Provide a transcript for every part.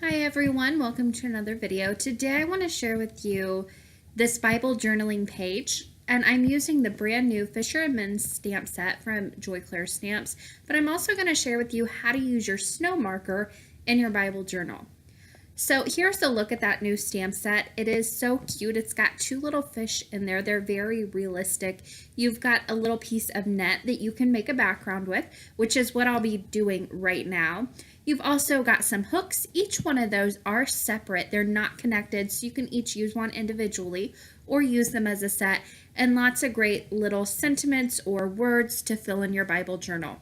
Hi everyone, welcome to another video. Today I want to share with you this Bible journaling page, and I'm using the brand new Fisherman's stamp set from Joy Clair Stamps, but I'm also going to share with you how to use your snow marker in your Bible journal. So here's a look at that new stamp set. It is so cute. It's got two little fish in there. They're very realistic. You've got a little piece of net that you can make a background with, which is what I'll be doing right now. You've also got some hooks. Each one of those are separate. They're not connected, so you can each use one individually or use them as a set, and lots of great little sentiments or words to fill in your Bible journal.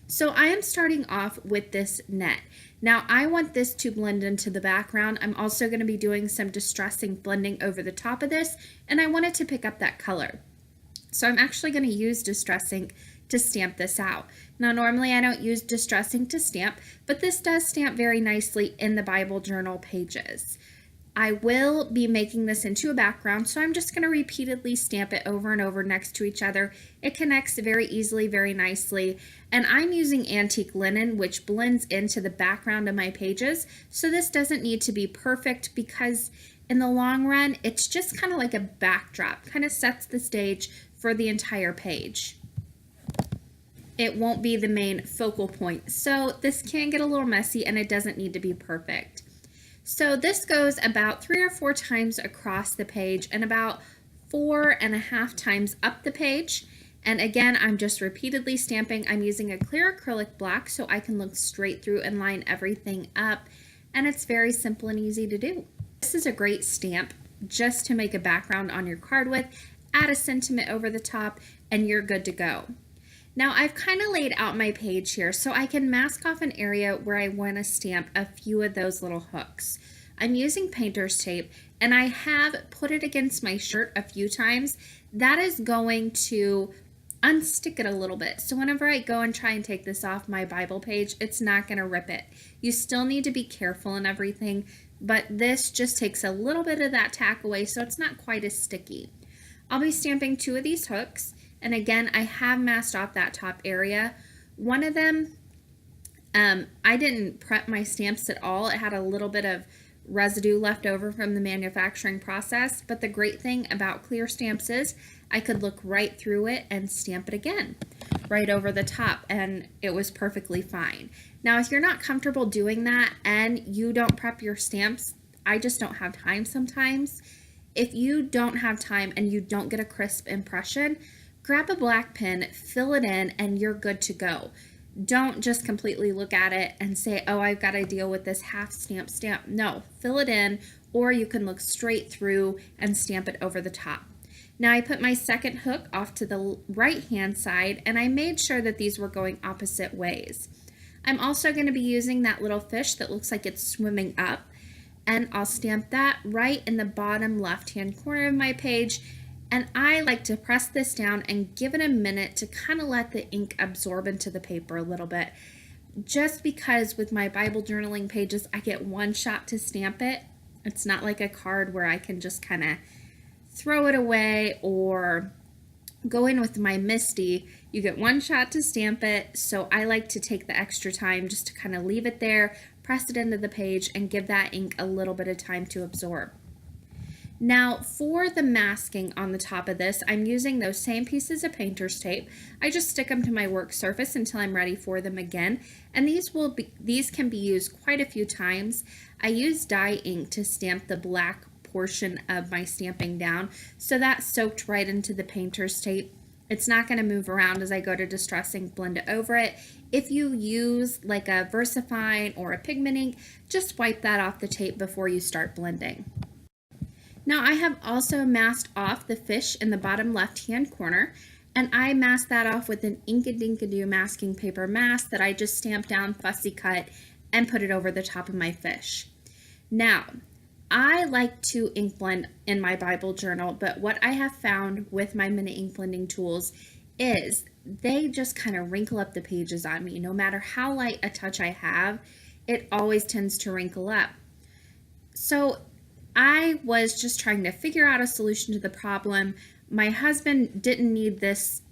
So I am starting off with this net. Now I want this to blend into the background. I'm also going to be doing some distressing blending over the top of this, and I want it to pick up that color. So I'm actually going to use distress ink to stamp this out. Now normally I don't use distress ink to stamp, but this does stamp very nicely in the Bible journal pages. I will be making this into a background, so I'm just going to repeatedly stamp it over and over next to each other. It connects very easily, very nicely, and I'm using antique linen, which blends into the background of my pages, so this doesn't need to be perfect because in the long run, it's just kind of like a backdrop, kind of sets the stage for the entire page. It won't be the main focal point, so this can get a little messy and it doesn't need to be perfect. So this goes about 3 or 4 times across the page and about 4.5 times up the page. And again, I'm just repeatedly stamping. I'm using a clear acrylic block so I can look straight through and line everything up. And it's very simple and easy to do. This is a great stamp just to make a background on your card with, add a sentiment over the top, and you're good to go. Now I've kind of laid out my page here so I can mask off an area where I want to stamp a few of those little hooks. I'm using painter's tape and I have put it against my shirt a few times. That is going to unstick it a little bit. So whenever I go and try and take this off my Bible page, it's not going to rip it. You still need to be careful and everything, but this just takes a little bit of that tack away so it's not quite as sticky. I'll be stamping 2 of these hooks. And again, I have masked off that top area. One of them, I didn't prep my stamps at all. It had a little bit of residue left over from the manufacturing process. But the great thing about clear stamps is I could look right through it and stamp it again, right over the top, and it was perfectly fine. Now, if you're not comfortable doing that and you don't prep your stamps, I just don't have time sometimes. If you don't have time and you don't get a crisp impression, grab a black pen, fill it in, and you're good to go. Don't just completely look at it and say, oh, I've got to deal with this half stamp. No, fill it in, or you can look straight through and stamp it over the top. Now I put my second hook off to the right-hand side, and I made sure that these were going opposite ways. I'm also going to be using that little fish that looks like it's swimming up, and I'll stamp that right in the bottom left-hand corner of my page. And I like to press this down and give it a minute to kind of let the ink absorb into the paper a little bit. Just because with my Bible journaling pages, I get one shot to stamp it. It's not like a card where I can just kind of throw it away or go in with my Misty. You get one shot to stamp it. So I like to take the extra time just to kind of leave it there, press it into the page, and give that ink a little bit of time to absorb. Now for the masking on the top of this, I'm using those same pieces of painter's tape. I just stick them to my work surface until I'm ready for them again. And these can be used quite a few times. I use dye ink to stamp the black portion of my stamping down, so that's soaked right into the painter's tape. It's not going to move around as I go to distress ink, blend it over it. If you use like a VersaFine or a pigment ink, just wipe that off the tape before you start blending. Now I have also masked off the fish in the bottom left-hand corner, and I masked that off with an inkadinkado masking paper mask that I just stamped down, fussy cut, and put it over the top of my fish. Now, I like to ink blend in my Bible journal, but what I have found with my mini ink blending tools is they just kind of wrinkle up the pages on me. No matter how light a touch I have, it always tends to wrinkle up. So I was just trying to figure out a solution to the problem. My husband didn't need this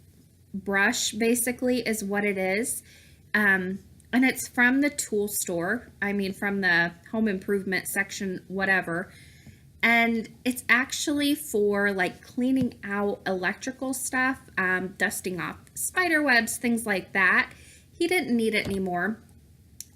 brush, basically, is what it is. and it's from the tool store. I mean, from the home improvement section, whatever. And it's actually for like cleaning out electrical stuff, dusting off spider webs, things like that. He didn't need it anymore.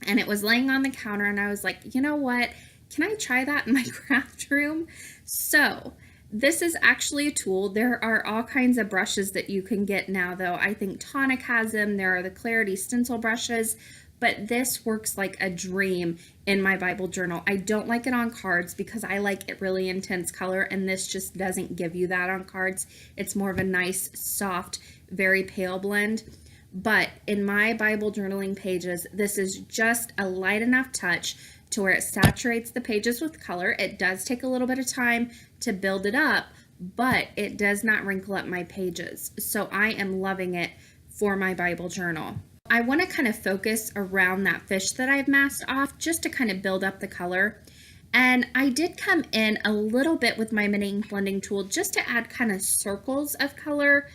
And it was laying on the counter, and I was like, you know what? Can I try that in my craft room? So this is actually a tool. There are all kinds of brushes that you can get now, though. I think Tonic has them. There are the Clarity stencil brushes, but this works like a dream in my Bible journal. I don't like it on cards because I like it really intense color, and this just doesn't give you that on cards. It's more of a nice, soft, very pale blend. But in my Bible journaling pages, this is just a light enough touch to where it saturates the pages with color. It does take a little bit of time to build it up, but it does not wrinkle up my pages. So I am loving it for my Bible journal. I want to kind of focus around that fish that I've masked off just to kind of build up the color. And I did come in a little bit with my mini ink blending tool just to add kind of circles of color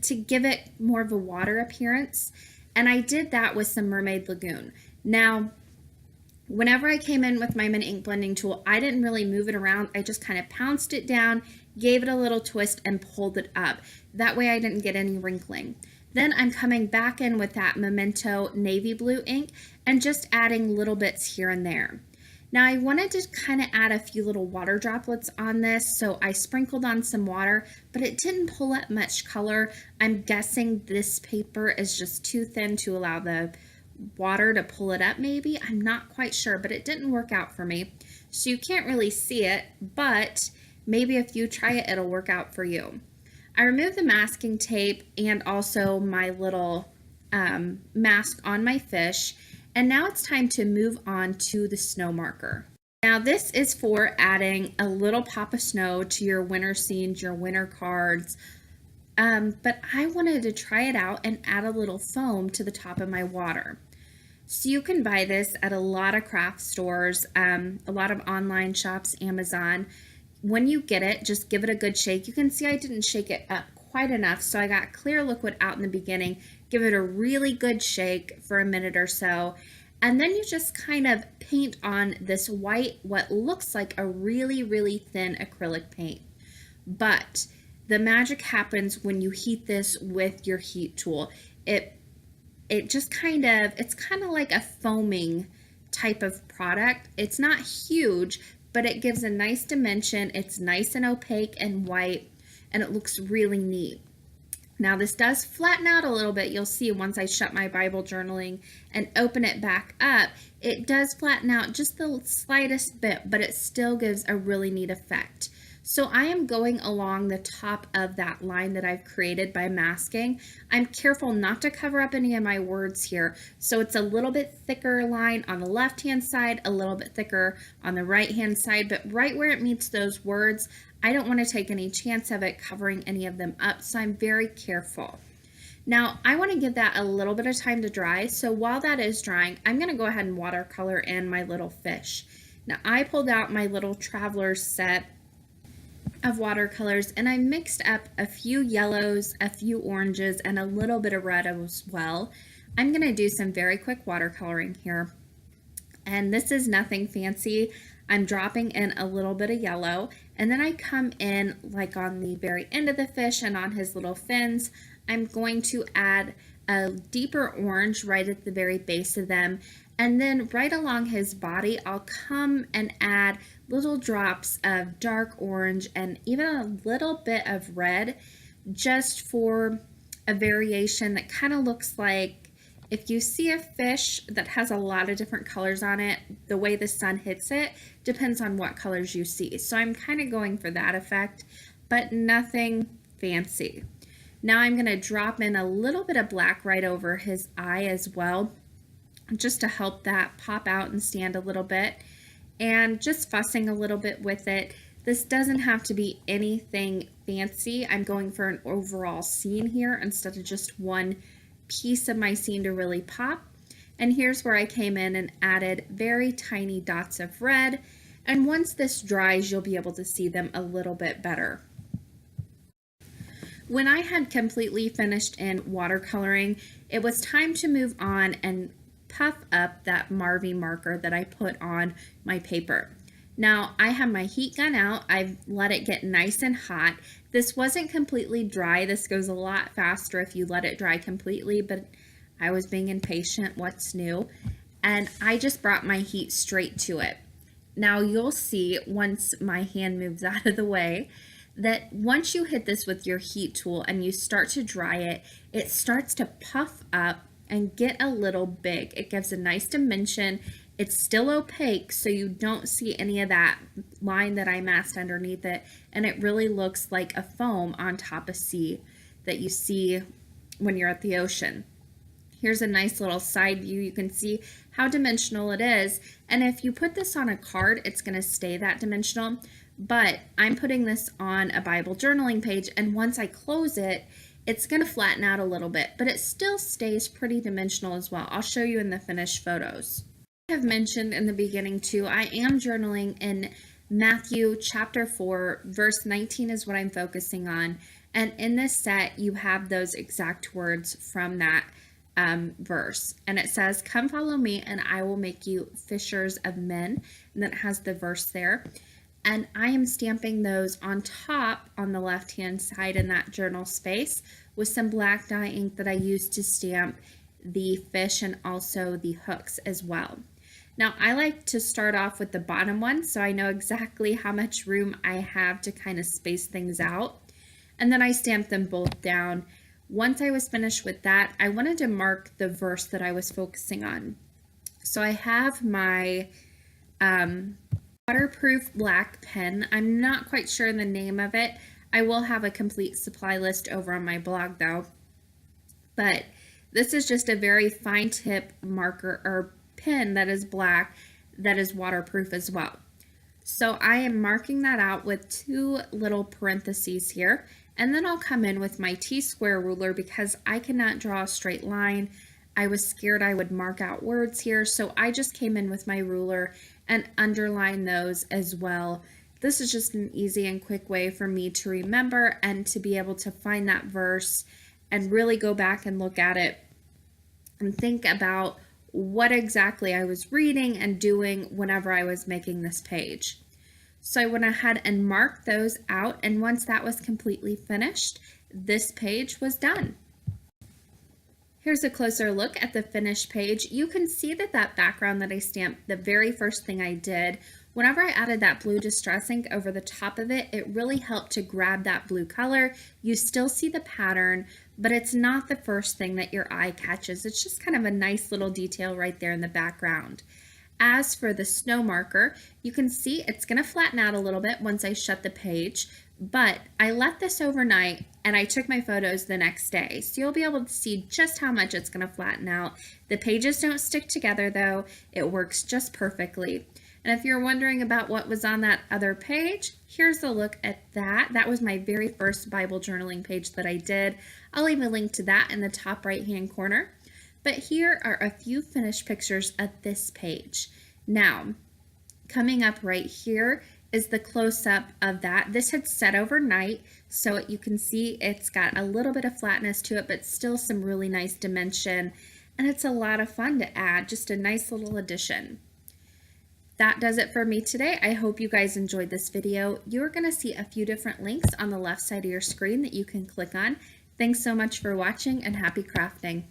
to give it more of a water appearance. And I did that with some Mermaid Lagoon. Now, whenever I came in with my mini ink blending tool, I didn't really move it around. I just kind of pounced it down, gave it a little twist, and pulled it up. That way I didn't get any wrinkling. Then I'm coming back in with that Memento navy blue ink and just adding little bits here and there. Now I wanted to kind of add a few little water droplets on this, so I sprinkled on some water, but it didn't pull up much color. I'm guessing this paper is just too thin to allow the water to pull it up maybe. I'm not quite sure, but it didn't work out for me. So you can't really see it, but maybe if you try it, it'll work out for you. I removed the masking tape and also my little mask on my fish, and now it's time to move on to the snow marker. Now this is for adding a little pop of snow to your winter scenes, your winter cards, but I wanted to try it out and add a little foam to the top of my water. So you can buy this at a lot of craft stores, a lot of online shops, Amazon. When you get it, just give it a good shake. You can see I didn't shake it up quite enough, so I got clear liquid out in the beginning. Give it a really good shake for a minute or so, and then you just kind of paint on this white, what looks like a really, really thin acrylic paint. But the magic happens when you heat this with your heat tool. It just kind of, it's kind of like a foaming type of product. It's not huge, but it gives a nice dimension. It's nice and opaque and white, and it looks really neat. Now this does flatten out a little bit. You'll see once I shut my Bible journaling and open it back up, it does flatten out just the slightest bit, but it still gives a really neat effect. So I am going along the top of that line that I've created by masking. I'm careful not to cover up any of my words here. So it's a little bit thicker line on the left-hand side, a little bit thicker on the right-hand side, but right where it meets those words, I don't want to take any chance of it covering any of them up, so I'm very careful. Now I want to give that a little bit of time to dry, so while that is drying, I'm going to go ahead and watercolor in my little fish. Now I pulled out my little traveler's set of watercolors, and I mixed up a few yellows, a few oranges, and a little bit of red as well. I'm going to do some very quick watercoloring here, and this is nothing fancy. I'm dropping in a little bit of yellow, and then I come in like on the very end of the fish and on his little fins. I'm going to add a deeper orange right at the very base of them, and then right along his body I'll come and add little drops of dark orange and even a little bit of red, just for a variation that kind of looks like, if you see a fish that has a lot of different colors on it, the way the sun hits it depends on what colors you see. So I'm kind of going for that effect, but nothing fancy. Now I'm going to drop in a little bit of black right over his eye as well, just to help that pop out and stand a little bit, and just fussing a little bit with it. This doesn't have to be anything fancy. I'm going for an overall scene here instead of just one piece of my scene to really pop. And here's where I came in and added very tiny dots of red, and once this dries you'll be able to see them a little bit better. When I had completely finished in watercoloring, it was time to move on and puff up that Marvy marker that I put on my paper. Now I have my heat gun out. I've let it get nice and hot. This wasn't completely dry. This goes a lot faster if you let it dry completely, but I was being impatient. What's new? And I just brought my heat straight to it. Now you'll see once my hand moves out of the way that once you hit this with your heat tool and you start to dry it, it starts to puff up and get a little big. It gives a nice dimension. It's still opaque, so you don't see any of that line that I masked underneath it, and it really looks like a foam on top of sea that you see when you're at the ocean. Here's a nice little side view. You can see how dimensional it is, and if you put this on a card, it's going to stay that dimensional, but I'm putting this on a Bible journaling page, and once I close it, it's going to flatten out a little bit, but it still stays pretty dimensional as well. I'll show you in the finished photos. I have mentioned in the beginning too, I am journaling in Matthew chapter 4, verse 19 is what I'm focusing on, and in this set you have those exact words from that verse, and it says, "Come follow me and I will make you fishers of men," and that has the verse there. And I am stamping those on top on the left hand side in that journal space with some black dye ink that I used to stamp the fish and also the hooks as well. Now I like to start off with the bottom one so I know exactly how much room I have to kind of space things out, and then I stamp them both down. Once I was finished with that, I wanted to mark the verse that I was focusing on. So I have my waterproof black pen. I'm not quite sure the name of it. I will have a complete supply list over on my blog though. But this is just a very fine tip marker or pen that is black that is waterproof as well. So I am marking that out with two little parentheses here, and then I'll come in with my T-square ruler because I cannot draw a straight line. I was scared I would mark out words here, so I just came in with my ruler and underline those as well. This is just an easy and quick way for me to remember and to be able to find that verse and really go back and look at it and think about what exactly I was reading and doing whenever I was making this page. So I went ahead and marked those out, and once that was completely finished, this page was done. Here's a closer look at the finished page. You can see that that background that I stamped, the very first thing I did, whenever I added that blue distress ink over the top of it, it really helped to grab that blue color. You still see the pattern, but it's not the first thing that your eye catches. It's just kind of a nice little detail right there in the background. As for the snow marker, you can see it's going to flatten out a little bit once I shut the page, but I left this overnight and I took my photos the next day. So you'll be able to see just how much it's going to flatten out. The pages don't stick together though. It works just perfectly. And if you're wondering about what was on that other page, here's a look at that. That was my very first Bible journaling page that I did. I'll leave a link to that in the top right hand corner. But here are a few finished pictures of this page. Now, coming up right here is the close-up of that. This had set overnight, so you can see it's got a little bit of flatness to it, but still some really nice dimension. And it's a lot of fun to add, just a nice little addition. That does it for me today. I hope you guys enjoyed this video. You're going to see a few different links on the left side of your screen that you can click on. Thanks so much for watching, and happy crafting.